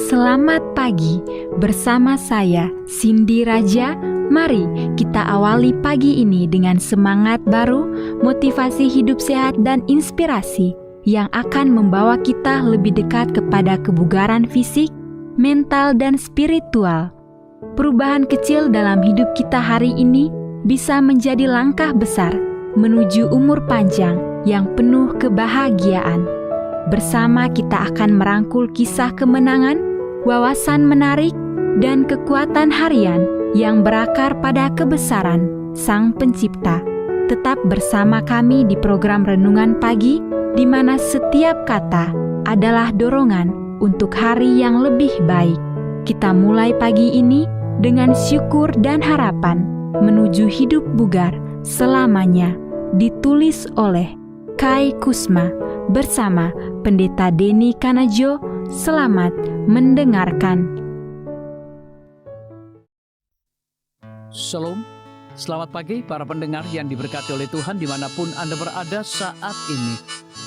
Selamat pagi bersama saya Cindy Raja. Mari kita awali pagi ini dengan semangat baru, motivasi hidup sehat dan inspirasi yang akan membawa kita lebih dekat kepada kebugaran fisik, mental dan spiritual. Perubahan kecil dalam hidup kita hari ini bisa menjadi langkah besar menuju umur panjang yang penuh kebahagiaan. Bersama kita akan merangkul kisah kemenangan, wawasan menarik, dan kekuatan harian yang berakar pada kebesaran Sang Pencipta. Tetap bersama kami di program Renungan Pagi, di mana setiap kata adalah dorongan untuk hari yang lebih baik. Kita mulai pagi ini dengan syukur dan harapan menuju hidup bugar selamanya. Ditulis oleh Kai Kusma bersama Pendeta Denny Kanajo. Selamat mendengarkan. Shalom, selamat pagi para pendengar yang diberkati oleh Tuhan dimanapun Anda berada saat ini.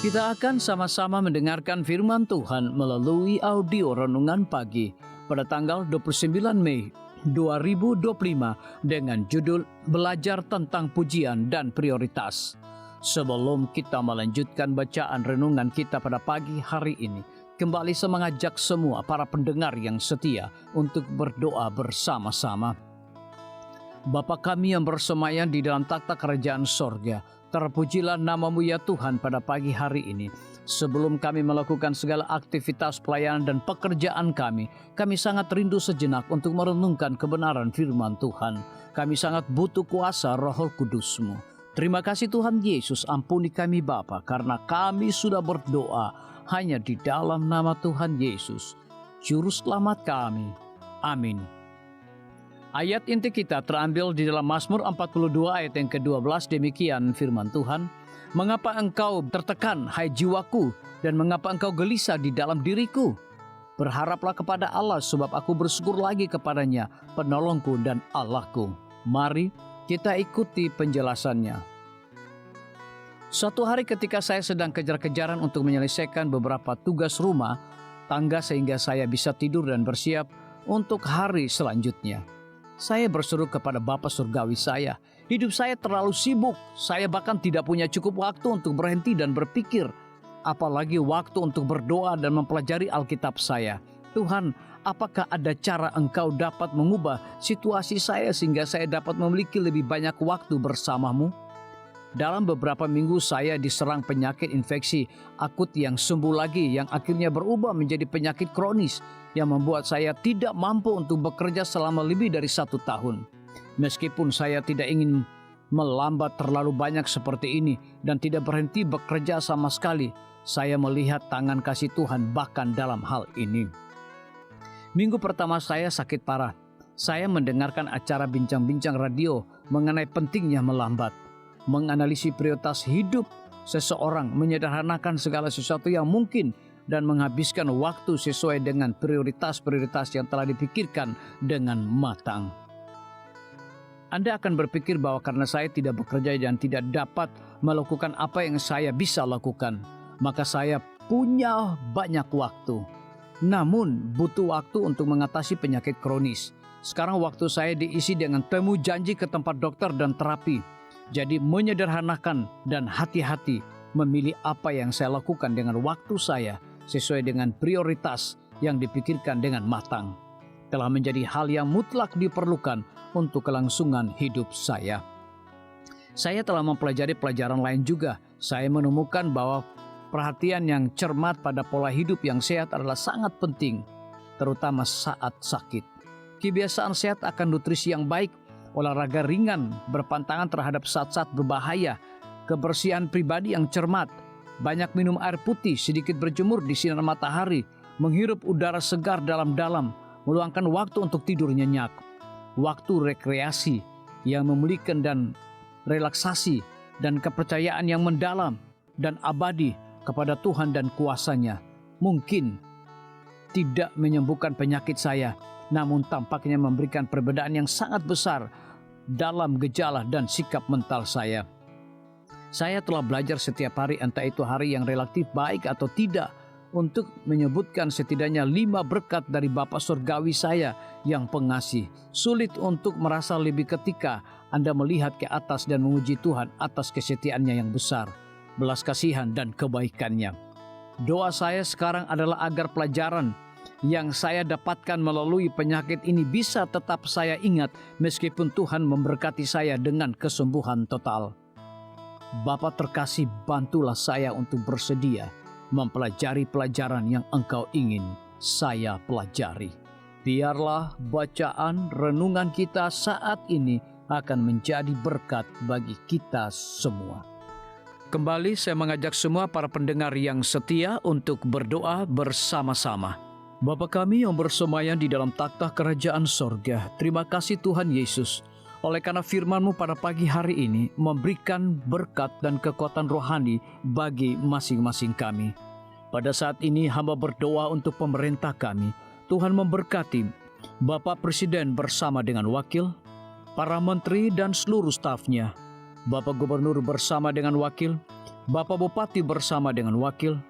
Kita akan sama-sama mendengarkan firman Tuhan melalui audio Renungan Pagi pada tanggal 29 Mei 2025 dengan judul Belajar tentang Pujian dan Prioritas. Sebelum kita melanjutkan bacaan renungan kita pada pagi hari ini, kembali saya mengajak semua para pendengar yang setia untuk berdoa bersama-sama. Bapa kami yang bersemayam di dalam takhta kerajaan sorga, terpujilah nama-Mu ya Tuhan pada pagi hari ini. Sebelum kami melakukan segala aktivitas pelayanan dan pekerjaan kami sangat rindu sejenak untuk merenungkan kebenaran firman Tuhan. Kami sangat butuh kuasa Roh Kudus-Mu. Terima kasih Tuhan Yesus, ampuni kami Bapa, karena kami sudah berdoa hanya di dalam nama Tuhan Yesus, Juru Selamat kami. Amin. Ayat inti kita terambil di dalam Mazmur 42 ayat yang ke-12, demikian firman Tuhan. Mengapa engkau tertekan, hai jiwaku, dan mengapa engkau gelisah di dalam diriku? Berharaplah kepada Allah, sebab aku bersyukur lagi kepadanya, penolongku dan Allahku. Mari kita ikuti penjelasannya. Suatu hari ketika saya sedang kejar-kejaran untuk menyelesaikan beberapa tugas rumah tangga sehingga saya bisa tidur dan bersiap untuk hari selanjutnya, saya berseru kepada Bapa Surgawi saya, hidup saya terlalu sibuk, saya bahkan tidak punya cukup waktu untuk berhenti dan berpikir, apalagi waktu untuk berdoa dan mempelajari Alkitab saya. Tuhan, apakah ada cara Engkau dapat mengubah situasi saya sehingga saya dapat memiliki lebih banyak waktu bersama-Mu? Dalam beberapa minggu saya diserang penyakit infeksi akut yang sembuh lagi, yang akhirnya berubah menjadi penyakit kronis yang membuat saya tidak mampu untuk bekerja selama lebih dari 1 tahun. Meskipun saya tidak ingin melambat terlalu banyak seperti ini dan tidak berhenti bekerja sama sekali, saya melihat tangan kasih Tuhan bahkan dalam hal ini. Minggu pertama saya sakit parah. Saya mendengarkan acara bincang-bincang radio mengenai pentingnya melambat, menganalisis prioritas hidup seseorang, menyederhanakan segala sesuatu yang mungkin, dan menghabiskan waktu sesuai dengan prioritas-prioritas yang telah dipikirkan dengan matang. Anda akan berpikir bahwa karena saya tidak bekerja dan tidak dapat melakukan apa yang saya bisa lakukan, maka saya punya banyak waktu. Namun butuh waktu untuk mengatasi penyakit kronis. Sekarang waktu saya diisi dengan temu janji ke tempat dokter dan terapi. Jadi menyederhanakan dan hati-hati memilih apa yang saya lakukan dengan waktu saya sesuai dengan prioritas yang dipikirkan dengan matang telah menjadi hal yang mutlak diperlukan untuk kelangsungan hidup saya. Saya telah mempelajari pelajaran lain juga. Saya menemukan bahwa perhatian yang cermat pada pola hidup yang sehat adalah sangat penting, terutama saat sakit. Kebiasaan sehat akan nutrisi yang baik, olahraga ringan, berpantangan terhadap zat-zat berbahaya, kebersihan pribadi yang cermat, banyak minum air putih, sedikit berjemur di sinar matahari, menghirup udara segar dalam-dalam, meluangkan waktu untuk tidur nyenyak, waktu rekreasi yang memulihkan dan relaksasi, dan kepercayaan yang mendalam dan abadi kepada Tuhan dan kuasa-Nya. Mungkin tidak menyembuhkan penyakit saya, namun tampaknya memberikan perbedaan yang sangat besar dalam gejala dan sikap mental saya. Saya telah belajar setiap hari, entah itu hari yang relatif baik atau tidak, untuk menyebutkan setidaknya 5 berkat dari Bapa Surgawi saya yang pengasih. Sulit untuk merasa lebih ketika Anda melihat ke atas dan memuji Tuhan atas kesetiaannya yang besar, belas kasihan dan kebaikannya. Doa saya sekarang adalah agar pelajaran yang saya dapatkan melalui penyakit ini bisa tetap saya ingat meskipun Tuhan memberkati saya dengan kesembuhan total. Bapa terkasih, bantulah saya untuk bersedia mempelajari pelajaran yang Engkau ingin saya pelajari. Biarlah bacaan renungan kita saat ini akan menjadi berkat bagi kita semua. Kembali saya mengajak semua para pendengar yang setia untuk berdoa bersama-sama. Bapa kami yang bersemayam di dalam takhta kerajaan sorga, terima kasih Tuhan Yesus, oleh karena firman-Mu pada pagi hari ini memberikan berkat dan kekuatan rohani bagi masing-masing kami. Pada saat ini hamba berdoa untuk pemerintah kami. Tuhan memberkati Bapak Presiden bersama dengan wakil, para menteri dan seluruh stafnya, Bapak Gubernur bersama dengan wakil, Bapak Bupati bersama dengan wakil,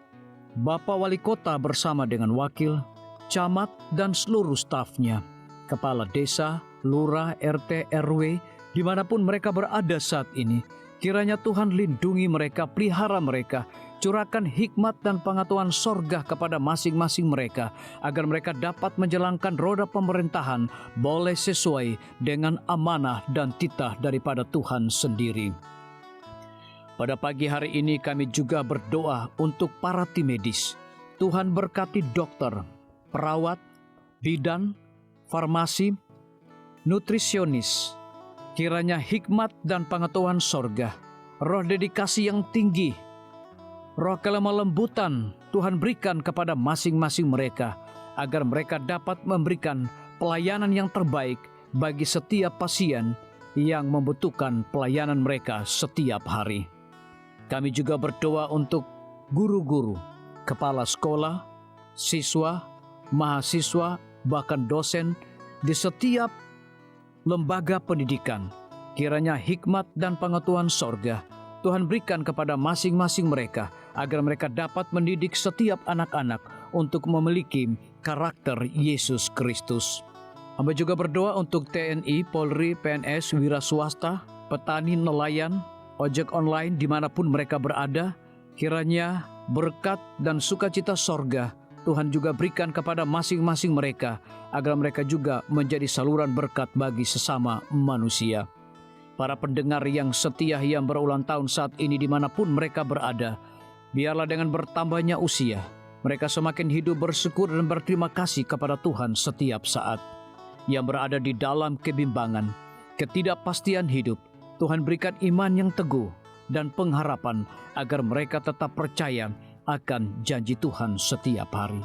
Bapak Wali Kota bersama dengan wakil, camat dan seluruh stafnya, kepala desa, lurah, RT, RW, dimanapun mereka berada saat ini. Kiranya Tuhan lindungi mereka, pelihara mereka, curahkan hikmat dan pengetahuan sorga kepada masing-masing mereka, agar mereka dapat menjalankan roda pemerintahan boleh sesuai dengan amanah dan titah daripada Tuhan sendiri. Pada pagi hari ini kami juga berdoa untuk para tim medis. Tuhan berkati dokter, perawat, bidan, farmasi, nutrisionis. Kiranya hikmat dan pengetahuan sorga, roh dedikasi yang tinggi, roh kelemah lembutan Tuhan berikan kepada masing-masing mereka, agar mereka dapat memberikan pelayanan yang terbaik bagi setiap pasien yang membutuhkan pelayanan mereka setiap hari. Kami juga berdoa untuk guru-guru, kepala sekolah, siswa, mahasiswa, bahkan dosen di setiap lembaga pendidikan. Kiranya hikmat dan pengetahuan sorga Tuhan berikan kepada masing-masing mereka, agar mereka dapat mendidik setiap anak-anak untuk memiliki karakter Yesus Kristus. Hamba juga berdoa untuk TNI, Polri, PNS, wira swasta, petani, nelayan, ojek online dimanapun mereka berada. Kiranya berkat dan sukacita sorga Tuhan juga berikan kepada masing-masing mereka, agar mereka juga menjadi saluran berkat bagi sesama manusia. Para pendengar yang setia yang berulang tahun saat ini dimanapun mereka berada, biarlah dengan bertambahnya usia, mereka semakin hidup bersyukur dan berterima kasih kepada Tuhan setiap saat. Yang berada di dalam kebimbangan, ketidakpastian hidup, Tuhan berikan iman yang teguh dan pengharapan, agar mereka tetap percaya akan janji Tuhan setiap hari.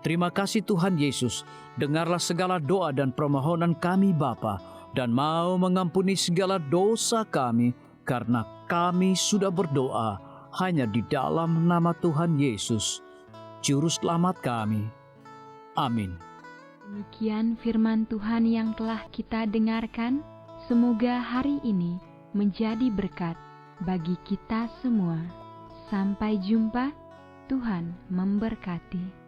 Terima kasih Tuhan Yesus, dengarlah segala doa dan permohonan kami Bapa, dan mau mengampuni segala dosa kami, karena kami sudah berdoa hanya di dalam nama Tuhan Yesus, Juru Selamat kami. Amin. Demikian firman Tuhan yang telah kita dengarkan. Semoga hari ini menjadi berkat bagi kita semua. Sampai jumpa. Tuhan memberkati.